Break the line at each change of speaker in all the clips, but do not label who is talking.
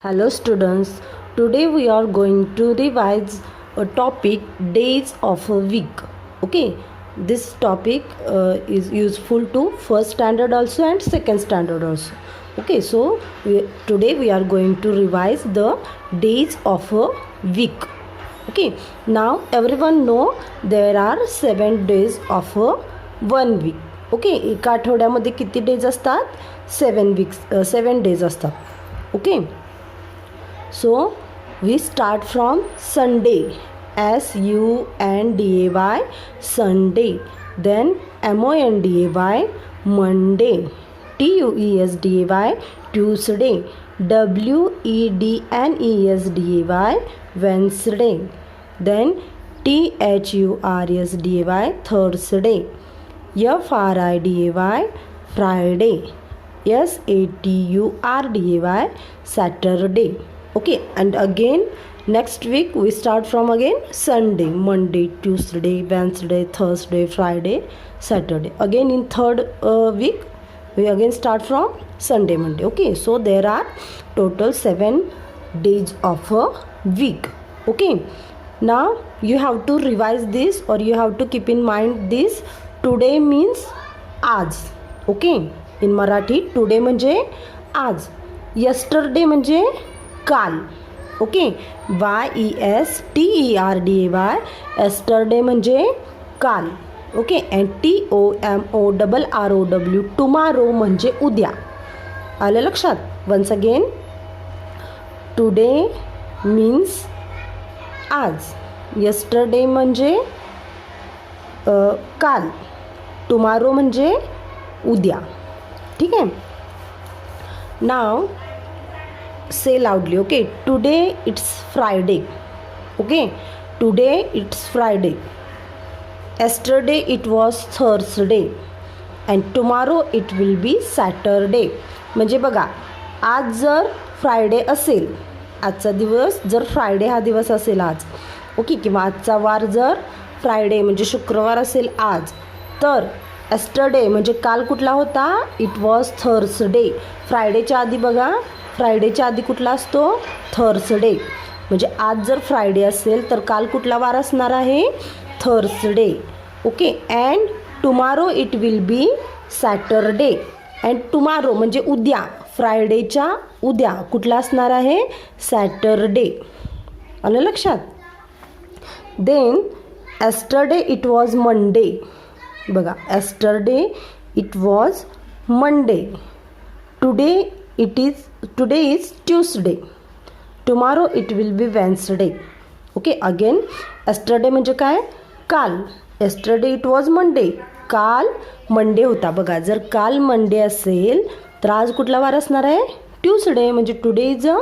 Hello students, today we are going to revise a topic days of a week. Okay, this topic is useful to first standard also and second standard also. Okay, so today we are going to revise the days of a week. Okay, now everyone know there are 7 days of a 1 week. Okay, एका आठवड्यामध्ये किती days असतात? 7 days असतात. Okay, so we start from Sunday, SUNDAY, Sunday, then MONDAY, Monday, TUESDAY, Tuesday, WEDNESDAY, Wednesday, then THURSDAY, Thursday, FRIDAY, Friday, SATURDAY, Saturday. Okay, and again next week we start from again Sunday, Monday, Tuesday, Wednesday, Thursday, Friday, Saturday. Again in third week we again start from Sunday, Monday. Okay, so there are total 7 days of a week. Okay, now you have to revise this, or you have to keep in mind this. Today means आज. Okay, in Marathi today म्हणजे आज, yesterday म्हणजे काल. Okay, YESTERDAY, yesterday म्हणजे काल. Okay, and TOMORROW, tomorrow म्हणजे उद्या. आलं लक्षात? वन्स अगेन, टुडे मीन्स आज, yesterday म्हणजे काल, टुमारो म्हणजे उद्या. ठीक आहे. नाव say loudly. Okay, today it's Friday. Okay, today it's Friday. Yesterday it was Thursday and tomorrow it will be Saturday. म्हणजे बघा, आज जर फ्रायडे असेल, आजचा दिवस जर फ्रायडे हा दिवस असेल आज, ओके, किंवा आजचा वार जर फ्रायडे म्हणजे शुक्रवार असेल आज, तर yesterday म्हणजे काल कुठला होता? It was Thursday. फ्रायडेच्या आधी बघा, फ्रायडेच्या आधी कुठला असतो? थर्सडे. म्हणजे आज जर फ्रायडे असेल तर काल कुठला वार असणार आहे? Thursday. Okay, and tomorrow it will B Saturday. And tomorrow म्हणजे उद्या, फ्रायडेच्या उद्या कुठला असणार आहे? सॅटरडे. आलं लक्षात? Then yesterday it was Monday. बघा, yesterday it was Monday. Today is Tuesday. Tomorrow it will be Wednesday. Okay, again yesterday म्हणजे काय? काल. Yesterday it was Monday. काल मंडे होता. बघा, जर काल मंडे असेल तर आज कुठला वार असणार आहे? ट्यूसडे. म्हणजे टुडे इज अ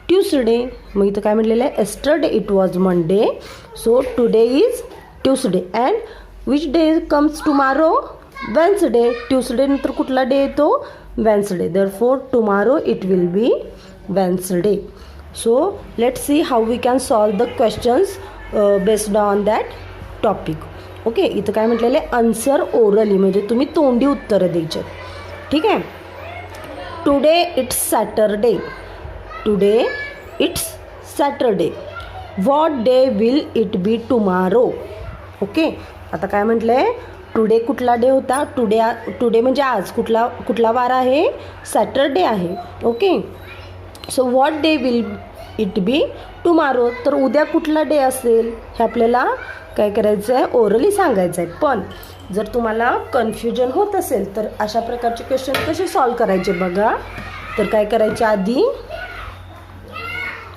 ट्यूसडे. मग इथं काय म्हटलेलं आहे? yesterday it was Monday, so today is Tuesday. and which day comes tomorrow? Wednesday. Tuesday नंतर कुठला डे येतो? Wednesday. Therefore tomorrow it will be Wednesday. So let's see how we can solve the questions based on that topic. Okay, इथं काय म्हटलेलं आहे? Answer orally, म्हणजे तुम्ही तोंडी उत्तरं द्यायचे. ठीक आहे. Today it's Saturday. Today it's Saturday. What day will it be tomorrow? Okay, आता काय म्हटलं आहे? टुडे कुठला डे होता? टुडे म्हणजे आज. कुठला वार आहे? सॅटरडे आहे. Okay, so what day will it be tomorrow? तर उद्या कुठला डे असेल हे आपल्याला काय करायचं आहे? ओरली सांगायचं आहे. पण जर तुम्हाला कन्फ्युजन होत असेल तर अशा प्रकारचे क्वेश्चन कसे सॉल्व करायचे बघा. तर काय करायचे? आधी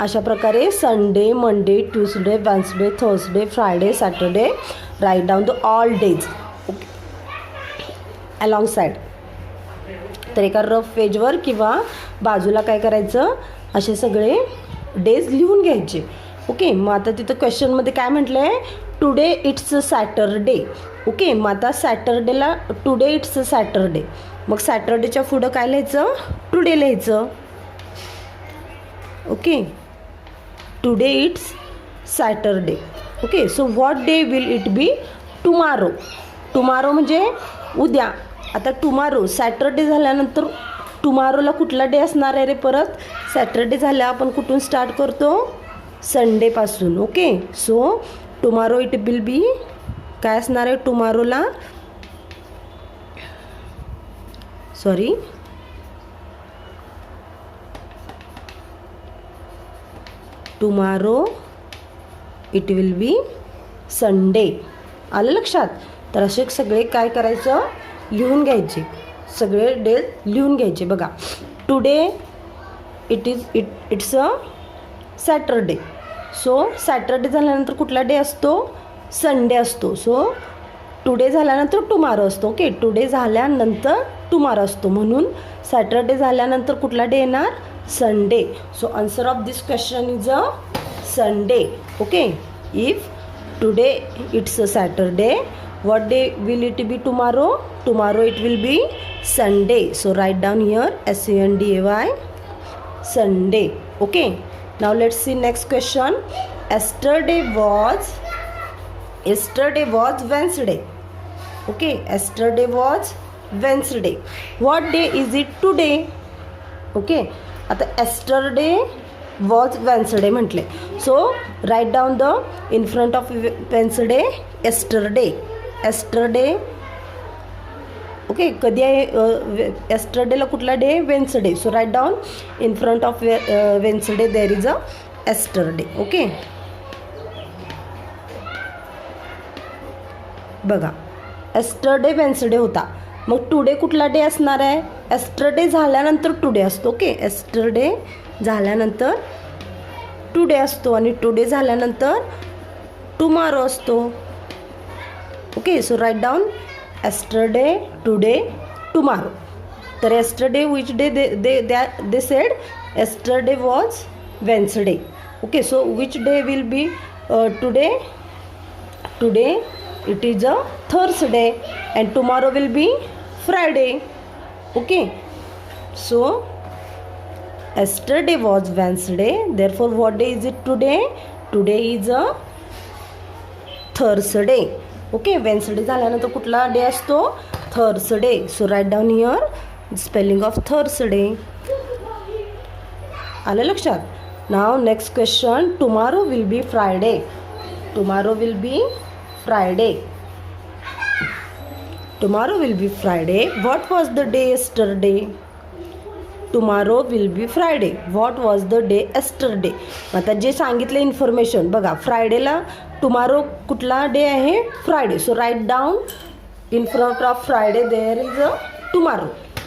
अशा प्रकारे Sunday, Monday, Tuesday, Wednesday, Thursday, Friday, Saturday, write down the all days alongside. तर एका रफ पेजवर किंवा बाजूला काय करायचं? असे सगळे डेज लिहून घ्यायचे. ओके, मग आता तिथं क्वेश्चनमध्ये काय म्हटलं आहे? Today it's Saturday. ओके, मग आता सॅटरडेला टुडे इट्स सॅटरडे. मग सॅटरडेच्या पुढं काय लिहायचं? टुडे लिहायचं. Okay, today it's Saturday. Okay, so what day will it be tomorrow? Tomorrow म्हणजे उद्या. आता टुमारो सॅटरडे झाल्यानंतर टुमारोला कुठला डे असणार आहे रे? परत सॅटरडे झालं आपण कुठून स्टार्ट करतो, संडेपासून. Okay, so tomorrow it will be काय असणार आहे टुमारोला, sorry tomorrow it will be Sunday. आलं लक्षात. तर असे सगळे काय करायचं, लिहून घ्यायचे, सगळे डे लिहून घ्यायचे. बघा, today it's a Saturday. So Saturday झाल्यानंतर कुठला डे असतो, संडे असतो. सो टुडे झाल्यानंतर टुमारो असतो. ओके, टुडे झाल्यानंतर टुमारो असतो, म्हणून सॅटरडे झाल्यानंतर कुठला डे येणार, Sunday. So answer of this question is a Sunday. Okay, if today it's a Saturday, what day will it be tomorrow? Tomorrow it will be Sunday. So write down here SUNDAY, Sunday. Okay, now let's see next question. Yesterday was Wednesday. Okay, yesterday was Wednesday. What day is it today? Okay, आता yesterday was Wednesday म्हटले. So write down the in front of Wednesday yesterday. Yesterday. Okay, कधी आहे एस्टरडेला कुठला day, Wednesday. So write down in front of Wednesday there is a yesterday. Okay, बघा yesterday Wednesday होता, मग today कुठला day असणार आहे, एस्टरडे झाल्यानंतर टुडे असतो. ओके, एस्टरडे झाल्यानंतर टुडे असतो आणि टुडे झाल्यानंतर टुमारो असतो. Okay, so write down yesterday, today, tomorrow. तर yesterday which day they said yesterday was Wednesday. Okay, so which day will be today, today it is a Thursday and tomorrow will be Friday. Okay, so yesterday was Wednesday, therefore what day is it today, today is a Thursday. Okay, Wednesday झाल्यानंतर कुठला day असतो, Thursday. So write down here spelling of Thursday. आलं लक्षात. नाव next question, tomorrow will be Friday. Tomorrow will be Friday. Tomorrow will be Friday. What was the day yesterday. Tomorrow will be Friday. What was the day yesterday. आता जे सांगितले information बघा, फ्रायडेला tomorrow कुठला day आहे, Friday. So write down in front of Friday there is a tomorrow.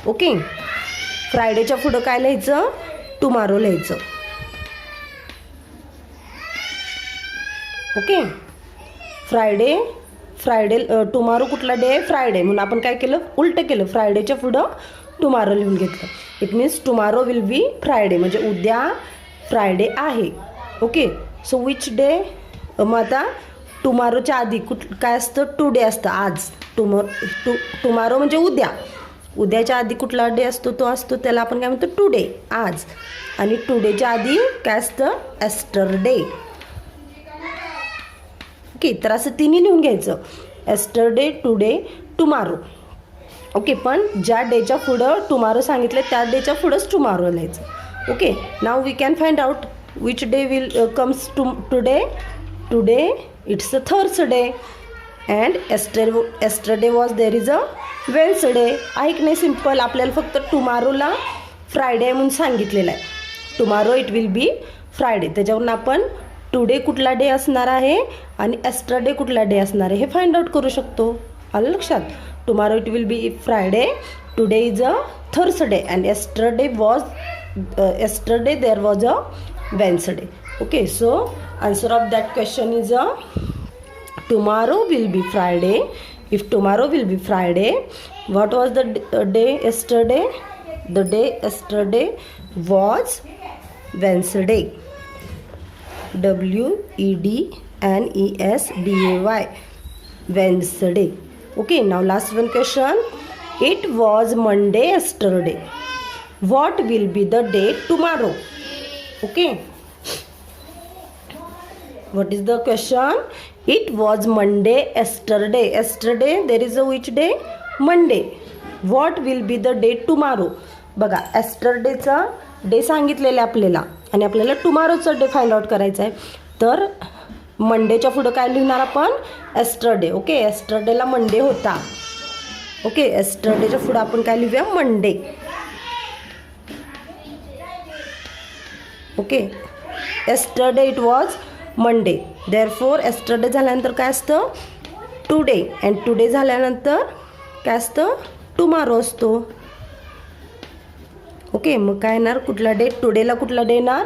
Okay, फ्रायडेच्या पुढं काय लिहायचं, टुमारो लिहायचं. ओके, फ्रायडे टुमारो कुठला डे आहे, फ्रायडे, म्हणून आपण काय केलं, उलटं केलं, फ्रायडेच्या पुढं टुमारो लिहून घेतलं. It means tomorrow will be Friday, म्हणजे उद्या फ्रायडे आहे. ओके, सो विच डे, मग आता टुमारोच्या आधी काय असतं, टुडे असतं, आज. टुमारो म्हणजे उद्या, उद्याच्या आधी कुठला डे असतो, तो असतो त्याला आपण काय म्हणतो, टुडे, आज. आणि टुडेच्या आधी काय असतं, एस्टरडे. ओके, तर असं तिन्ही लिहून घ्यायचं, एस्टरडे, टुडे, टुमारो. ओके, पण ज्या डेच्या पुढं टुमारो सांगितलं त्या डेच्या पुढंच टुमारो लिहायचं. Okay, now we can find out which day will comes today. Today it's a Thursday and yesterday was there is a Wednesday. आहे की नाही सिम्पल. आपल्याला फक्त टुमारोला फ्रायडे म्हणून सांगितलेलं आहे, tomorrow it will be Friday. त्याच्यावरून आपण टुडे कुठला डे असणार आहे आणि एस्टरडे कुठला डे असणार आहे हे फाइंड आउट करू शकतो. आलं लक्षात. Tomorrow it will be Friday, today is a Thursday and yesterday there was a Wednesday. Okay, so answer of that question is tomorrow will be Friday. If tomorrow will be Friday, what was the day yesterday? The day yesterday was Wednesday. WEDNESDAY, Wednesday. Okay, now last one question. It was Monday yesterday. What will be the day tomorrow? Okay. What is the question? It was Monday yesterday. Yesterday there is a which day? Monday. What will be the day tomorrow? बघा, एस्टरडेचा day सांगितलेले आपल्याला आणि आपल्याला टुमारोचा day find out करायचा आहे. तर मंडेच्या पुढं काय लिहिणार आपण? एस्टरडे. ओके, एस्टरडेला मंडे होता. ओके, एस्टरडेच्या पुढं आपण काय लिहूया? Monday. Okay, yesterday it was Monday. Therefore yesterday झाल्यानंतर काय असतं? टुडे. अँड टुडे झाल्यानंतर काय असतं? टुमारो असतो. ओके, मग काय येणार? कुठला डे? टुडेला कुठला डे येणार?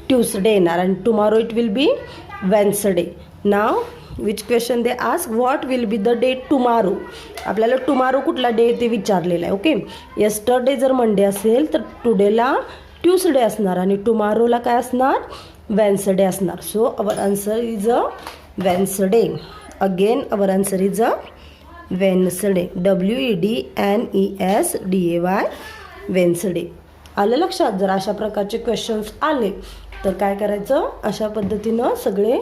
ट्यूसडे येणार. आणि tomorrow it will B Wednesday. Now which question they ask, what will be the day tomorrow? आपल्याला टुमारो कुठला डे ते विचारलेलं आहे. ओके, येस्टरडे जर मंडे असेल तर टुडेला ट्यूसडे असणार आणि टुमारोला काय असणार? वेन्सडे असणार. So our answer is a Wednesday. Again our answer is a Wednesday. WEDNESDAY, Wednesday. आलं लक्षात? जर अशा प्रकारचे क्वेश्चन्स आले तर काय करायचं? अशा पद्धतीनं सगळे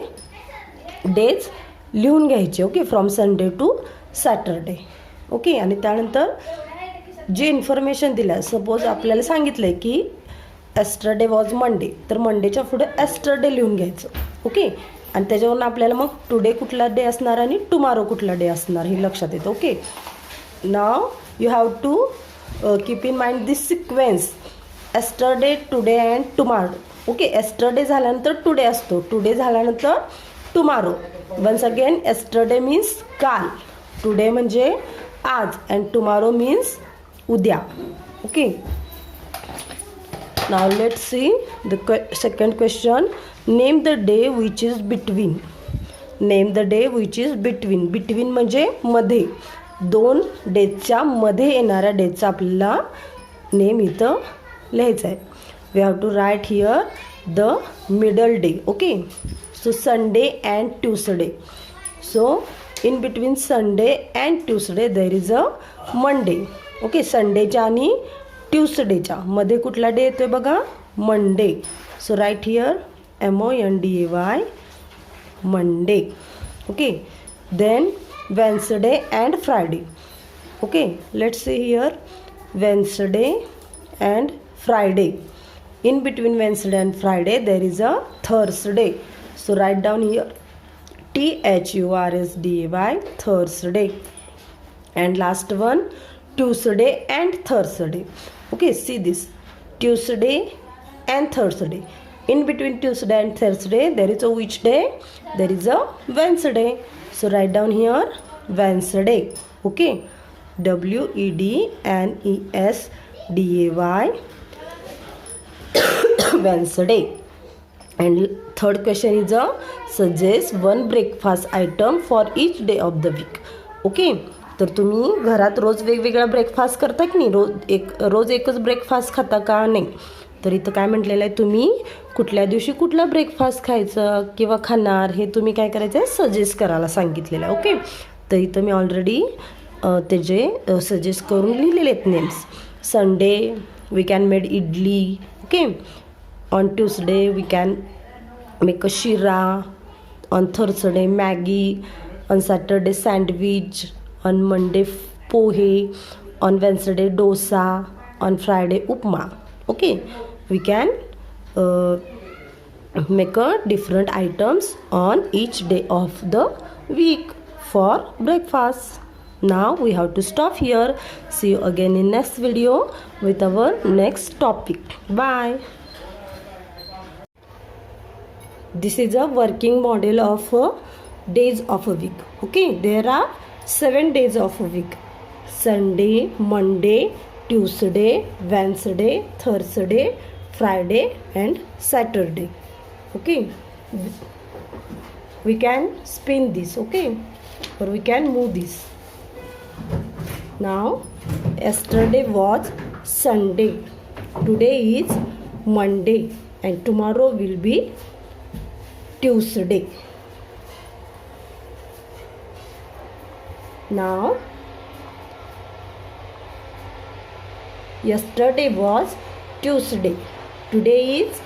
डेज लिहून घ्यायचे. Okay, from Sunday to Saturday. Okay, आणि त्यानंतर जे इन्फॉर्मेशन दिलं, सपोज आपल्याला सांगितलं आहे की एस्टरडे वॉज मंडे, तर मंडेच्या पुढे एस्टरडे लिहून घ्यायचं. ओके, आणि त्याच्यावरून आपल्याला मग टुडे कुठला डे असणार आणि टुमारो कुठला डे असणार हे लक्षात येतं. Okay, now you have to keep in mind this sequence, yesterday, today and tomorrow. Okay, yesterday झाल्यानंतर टुडे असतो, टुडे झाल्यानंतर tomorrow. Once again, yesterday means काल, टुडे म्हणजे आज, अँड टुमारो मीन्स उद्या. Okay, now let's see the second question. Name the day which is between. Name the day which is between. Between म्हणजे मध्ये, दोन डेजच्या मध्ये येणाऱ्या डेजचा आपल्याला नेम इथं लिहायचं आहे. We have to write here the middle day. Okay, so Sunday and Tuesday. So in between Sunday and Tuesday there is a Monday. Okay, संडेच्या आणि ट्यूसडेच्या मध्ये कुठला डे येतोय बघा? Monday. So write here MONDAY, Monday. Okay, then Wednesday and Friday. Okay, let's see here Wednesday and Friday. In between Wednesday and Friday there is a Thursday. So write down here THURSDAY, Thursday. And last one, Tuesday and Thursday. Okay, see this, Tuesday and Thursday. In between Tuesday and Thursday there is a which day? There is a Wednesday. So write down here Wednesday. Okay, WEDNESDAY, Wednesday. And third question is a suggest one breakfast item for each day of the week. Okay, तर तुम्ही घरात रोज वेगवेगळा breakfast करता की नाही? रोज एकच breakfast खाता का? नाही. तर इथं काय म्हटलेलं आहे, तुम्ही कुठल्या दिवशी कुठला ब्रेकफास्ट खायचं किंवा खाणार हे तुम्ही काय करायचं आहे? सजेस्ट करायला सांगितलेलं आहे. ओके, तर इथं मी ऑलरेडी त्याचे सजेस्ट करून लिहिलेले आहेत names. Sunday we can made idli. Okay, on Tuesday we can make a shira, on Thursday Maggie, on Saturday sandwich, on Monday pohe, on Wednesday dosa, on Friday upma. Okay, we can make a different items on each day of the week for breakfast. Now we have to stop here. See you again in next video with our next topic. Bye. This is a working model of days of a week. Okay, there are 7 days of a week: Sunday, Monday, Tuesday, Wednesday, Thursday, Friday and Saturday. Okay, we can spin this. Okay, or we can move this. Now yesterday was Sunday, today is Monday, and tomorrow will be Tuesday. Now yesterday was Tuesday, today is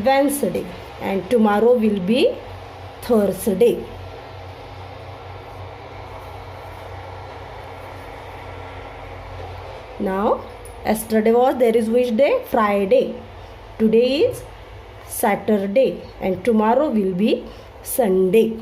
Wednesday, and tomorrow will be Thursday. Now yesterday was, there is which day? Friday. Today is Saturday and tomorrow will be Sunday.